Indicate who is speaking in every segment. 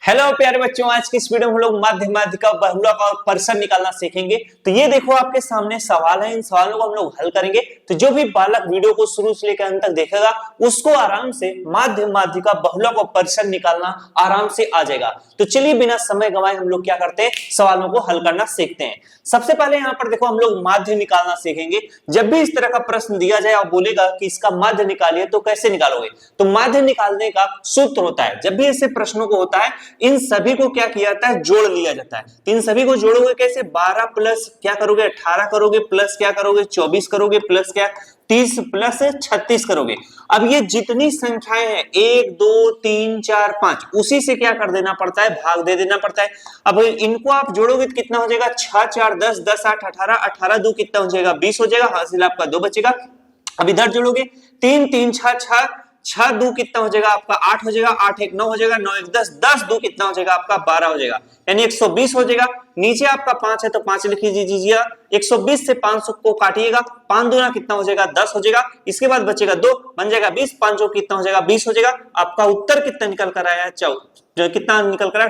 Speaker 1: Hello प्यारे बच्चों, आज की इस वीडियो में हम लोग माध्य माध्यिका बहुलक और परिसर निकालना सीखेंगे। तो ये देखो आपके सामने सवाल है, इन सवालों को हम लोग हल करेंगे। तो जो भी बालक वीडियो को शुरू से लेकर अंत तक देखेगा उसको आराम से माध्य माध्यिका बहुलक और परिसर निकालना आराम से आ जाएगा। तो चलिए बिना समय गंवाए हम लोग क्या करते हैं, सवालों को हल करना सीखते हैं। सबसे पहले यहाँ पर देखो हम लोग माध्य निकालना सीखेंगे। जब भी इस तरह का प्रश्न दिया जाए और बोलेगा कि इसका माध्य निकालिए तो कैसे निकालोगे, तो माध्य निकालने का सूत्र होता है, जब भी ऐसे प्रश्नों को होता है इन सभी को क्या किया जाता है, जोड़ लिया जाता है। तो इन सभी को जोड़ोगे कैसे, 12 प्लस क्या करोगे 18 करोगे, प्लस क्या करोगे 24 करोगे, प्लस क्या 30 प्लस 36 करोगे। अब ये जितनी संख्याएं हैं 1 2 3 4 5 उसी से क्या कर देना पड़ता है, भाग दे देना पड़ता है। अब इनको आप जोड़ोगे तो कितना हो जाएगा, 6 4 10 10 8 18 18 2 कितना हो जाएगा 20 हो जाएगा, हासिल आपका 2 बचेगा। अब इधर जोड़ोगे 3 3 6 6 6 2 कितना हो जाएगा आपका 8 हो जाएगा, 8 1 9 हो जाएगा, 9 1 10 10 2 कितना हो जाएगा आपका 12 हो जाएगा, यानी 120 हो जाएगा। नीचे आपका 5 है तो 5 लिख लीजिए, 120 से 500 को काटिएगा, 5 दूना कितना हो जाएगा 10 हो जाएगा, इसके बाद बचेगा 2 बन जाएगा 20, 5 कितना हो जाएगा 20 हो जाएगा। आपका उत्तर कितना निकल कर आया है, जो कितना निकल कर आया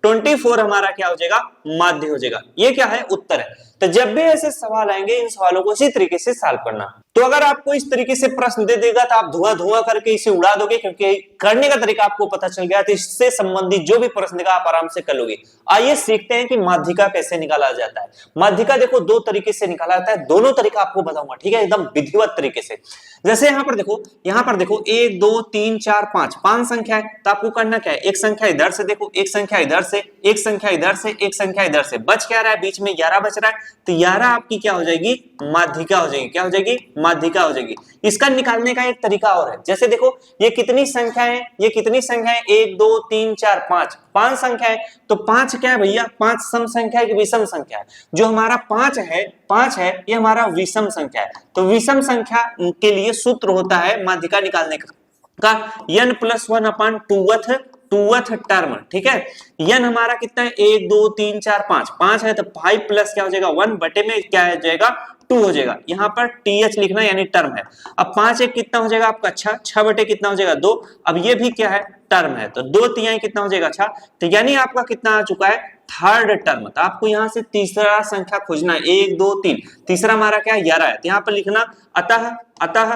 Speaker 1: 24 हमारा क्या हो जाएगा, माध्य हो जाएगा। ये क्या है, उत्तर है। तो जब भी ऐसे सवाल आएंगे इन सवालों को इसी तरीके से सॉल्व करना। तो अगर आपको इस तरीके से प्रश्न दे देगा तो आप धुआं धुआं करके इसे उड़ा दोगे, क्योंकि करने का तरीका आपको पता चल गया। तो इससे संबंधित जो भी प्रश्न देगा आप आराम से कर लोगे। आइए सीखते हैं कि माध्यिका कैसे निकाला जाता है। माध्यिका देखो दो तरीके से निकाला जाता है, दोनों तरीका आपको बताऊंगा, ठीक है, एकदम विधिवत तरीके से। जैसे यहाँ पर देखो 1 2 3 4 5 संख्या है, तो आपको करना क्या है, एक संख्या इधर से देखो, एक संख्या इधर से, एक संख्या इधर से, एक संख्या इधर से, बच क्या रहा है, बीच में 11 बच रहा है। तो 11 आपकी क्या हो जाएगी, माध्यिका हो जाएगी। क्या हो जाएगी, माध्यिका हो जाएगी। इसका निकालने का एक तरीका और है। जैसे देखो ये कितनी संख्या है, ये कितनी संख्या है, 1 2 3 4 5 संख्या है। तो 5 क्या है भैया, 5 सम संख्या है कि विषम संख्या है। जो हमारा 5 है ये हमारा विषम संख्या है। तो विषम संख्या के लिए सूत्र होता है माध्यिका निकालने का n + 1/2th टर्म, ठीक है। n हमारा कितना है, 1 2 3 4 5 है, तो 5 प्लस क्या हो जाएगा 1 बटे में क्या हो जाएगा 2 हो जाएगा। यहाँ पर th लिखना यानी टर्म है। अब 5 1 कितना हो जाएगा आपका 6 बटे कितना हो जाएगा 2। अब ये भी क्या है, टर्म है, तो 2 तिहाई कितना हो जाएगा 6। तो यानी आपका कितना आ चुका है, थर्ड टर्म। तो आपको यहाँ से तीसरा संख्या खोजना है, 1 2 3, तीसरा हमारा क्या है 11 है। तो यहाँ पर लिखना अतः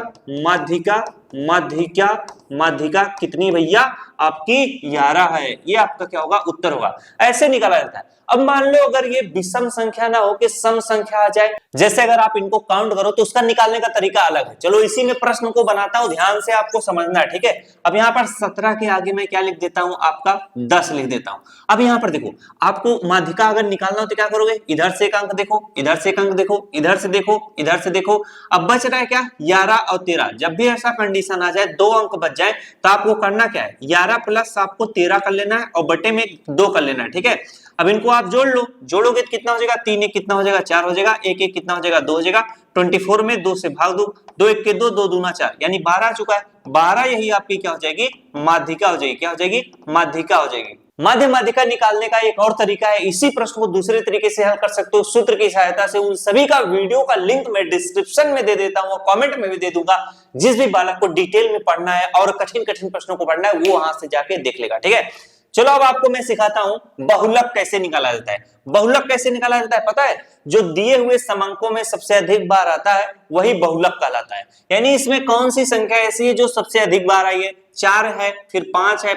Speaker 1: माध्यिका कितनी भैया, आपकी 11 है। ये आपका क्या होगा, उत्तर होगा। ऐसे निकाला जाता है। अब मान लो अगर ये विषम संख्या ना हो कि सम संख्या आ जाए, जैसे अगर आप इनको काउंट करो तो उसका निकालने का तरीका अलग है। चलो इसी में प्रश्न को बनाता हूं, ध्यान से आपको समझना है, ठीक है। अब यहाँ पर 17 के आगे मैं क्या लिख देता हूं, आपका 10 लिख देता हूं। अब यहाँ पर देखो आपको माध्यिका अगर निकालना हो तो क्या करोगे, इधर से एक अंक देखो, इधर से एक अंक देखो, इधर से देखो, इधर से देखो। अब बच रहा है क्या, 11 और 13। जब भी ऐसा कंडीशन आ जाए 2 अंक बच जाए तो आपको करना क्या है, 11 प्लस आपको 13 कर लेना है और बटे में 2 कर लेना है, ठीक है। अब इनको आप जोड़ लो, जोड़ोगे तो कितना हो जाएगा, 3 1 कितना हो जाएगा 4 हो जाएगा, 1 1 कितना हो जाएगा 2 हो जाएगा। 24 में 2 से भाग दो, 2 1 के 2, 2 दूना 4, यानी 12 आ चुका है। 12 यही आपकी क्या हो जाएगी, माध्यिका हो जाएगी। क्या हो जाएगी, माध्यिका हो जाएगी। माध्यिका निकालने का एक और तरीका है, इसी प्रश्न को दूसरे तरीके से हल कर सकते हो सूत्र की सहायता से। उन सभी का वीडियो का लिंक मैं डिस्क्रिप्शन में दे देता हूं, कमेंट में भी दे दूंगा। जिस भी बालक को डिटेल में पढ़ना है और कठिन प्रश्नों को पढ़ना है वो वहां से जाके देख लेगा, ठीक है। चलो अब आपको मैं सिखाता हूं बहुलक कैसे निकाला जाता है। बहुलक कैसे निकाला जाता है पता है, जो दिए हुए समंकों में सबसे अधिक बार आता है वही बहुलक कहलाता है। यानी इसमें कौन सी संख्या ऐसी है जो सबसे अधिक बार आई है, 4 है, फिर 5 है,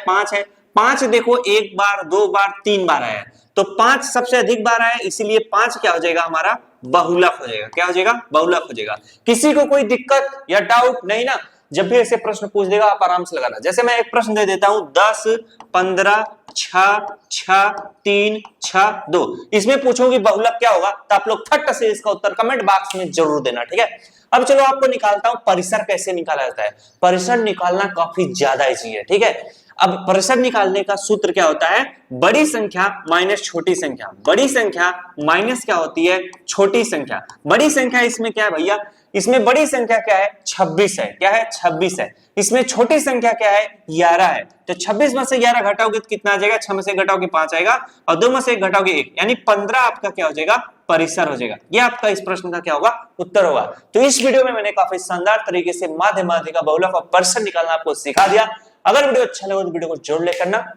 Speaker 1: 5 देखो 1 बार 2 बार 3 बार आया है, तो 5 सबसे अधिक बार आया, इसीलिए 5 क्या हो जाएगा हमारा, बहुलक हो जाएगा। क्या हो जाएगा, बहुलक हो जाएगा। किसी को कोई दिक्कत या डाउट नहीं ना, जब भी ऐसे प्रश्न पूछ देगा आप आराम से लगाना। जैसे मैं एक प्रश्न दे देता हूं, 10 15 6 6 3 6 2, इसमें पूछोगे बहुलक क्या होगा, तो आप लोग फट से इसका उत्तर कमेंट बॉक्स में जरूर देना, ठीक है। अब चलो आपको निकालता हूं परिसर कैसे निकाला जाता है। परिसर निकालना काफी ज्यादा इजी है, ठीक है। अब परिसर निकालने का सूत्र क्या होता है, बड़ी संख्या माइनस छोटी संख्या। बड़ी संख्या माइनस क्या होती है, छोटी संख्या। बड़ी संख्या इसमें क्या है भैया, इसमें बड़ी संख्या क्या है, 26 है। क्या है, 26 है। इसमें छोटी संख्या क्या है, 11 है। तो 26 में से 11 घटाओगे तो कितना आ जाएगा, 6 में से घटाओगे 5 आएगा और 2 में से 1 घटाओगे 1, यानी 15 आपका क्या हो जाएगा, परिसर हो जाएगा। ये आपका इस प्रश्न का क्या होगा, उत्तर होगा। तो इस वीडियो में मैंने काफी शानदार तरीके से माध्यिका बहुलक और परिसर निकालना आपको सिखा दिया। अगर वीडियो अच्छा लगे तो वीडियो को जरूर लाइक करना।